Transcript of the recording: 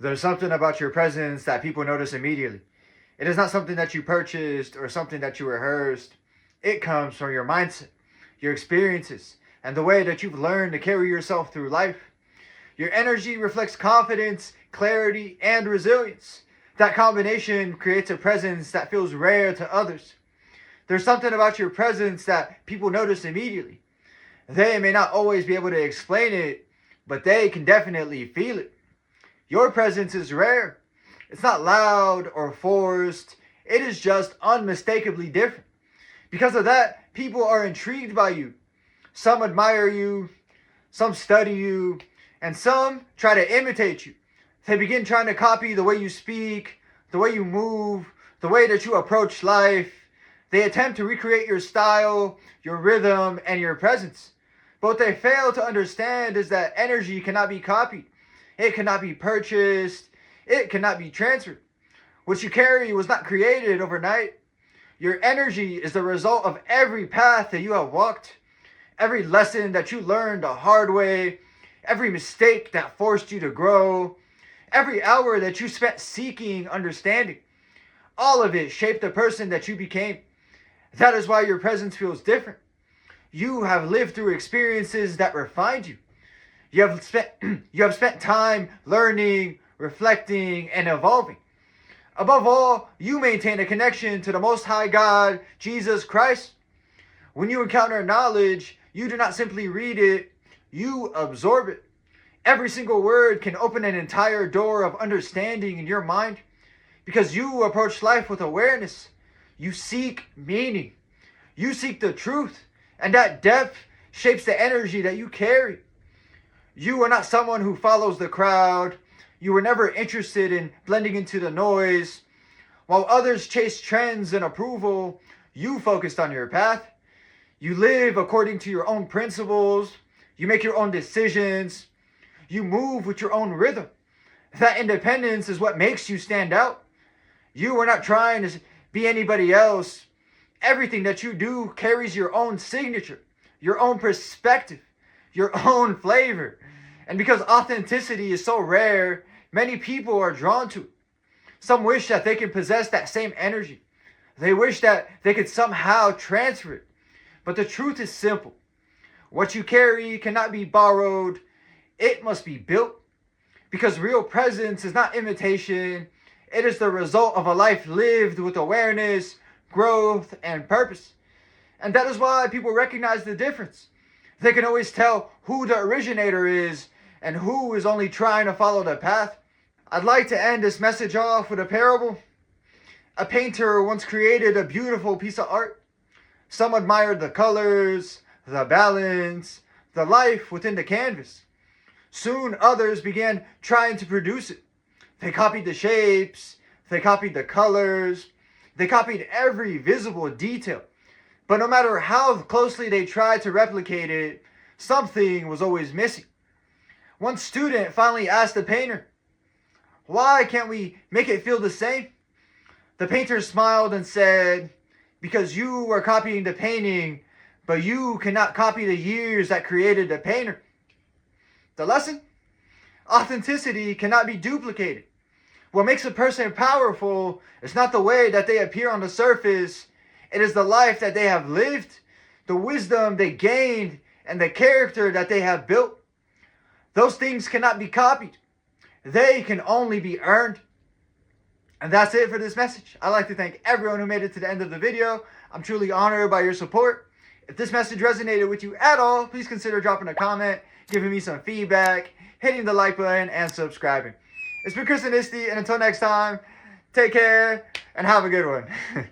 There's something about your presence that people notice immediately. It is not something that you purchased or something that you rehearsed. It comes from your mindset, your experiences, and the way that you've learned to carry yourself through life. Your energy reflects confidence, clarity, and resilience. That combination creates a presence that feels rare to others. There's something about your presence that people notice immediately. They may not always be able to explain it, but they can definitely feel it. Your presence is rare. It's not loud or forced. It is just unmistakably different. Because of that, people are intrigued by you. Some admire you, some study you, and some try to imitate you. They begin trying to copy the way you speak, the way you move, the way that you approach life. They attempt to recreate your style, your rhythm, and your presence. But what they fail to understand is that energy cannot be copied. It cannot be purchased. It cannot be transferred. What you carry was not created overnight. Your energy is the result of every path that you have walked, every lesson that you learned the hard way, every mistake that forced you to grow, every hour that you spent seeking understanding. All of it shaped the person that you became. That is why your presence feels different. You have lived through experiences that refined you. You have spent time learning, reflecting, and evolving. Above all, you maintain a connection to the Most High God, Jesus Christ. When you encounter knowledge, you do not simply read it, you absorb it. Every single word can open an entire door of understanding in your mind because you approach life with awareness. You seek meaning. You seek the truth, and that depth shapes the energy that you carry. You are not someone who follows the crowd. You were never interested in blending into the noise. While others chase trends and approval, you focused on your path. You live according to your own principles. You make your own decisions. You move with your own rhythm. That independence is what makes you stand out. You are not trying to be anybody else. Everything that you do carries your own signature, your own perspective, your own flavor. And because authenticity is so rare, many people are drawn to it. Some wish that they could possess that same energy. They wish that they could somehow transfer it. But the truth is simple. What you carry cannot be borrowed. It must be built. Because real presence is not imitation. It is the result of a life lived with awareness, growth, and purpose. And that is why people recognize the difference. They can always tell who the originator is and who is only trying to follow the path. I'd like to end this message off with a parable. A painter once created a beautiful piece of art. Some admired the colors, the balance, the life within the canvas. Soon others began trying to produce it. They copied the shapes, they copied the colors, they copied every visible detail. But no matter how closely they tried to replicate it, something was always missing. One student finally asked the painter, "Why can't we make it feel the same?" The painter smiled and said, "Because you are copying the painting, but you cannot copy the years that created the painter." The lesson? Authenticity cannot be duplicated. What makes a person powerful is not the way that they appear on the surface. It is the life that they have lived, the wisdom they gained, and the character that they have built. Those things cannot be copied. They can only be earned. And that's it for this message. I'd like to thank everyone who made it to the end of the video. I'm truly honored by your support. If this message resonated with you at all, please consider dropping a comment, giving me some feedback, hitting the like button, and subscribing. It's been Chris and Isty, and until next time, take care and have a good one.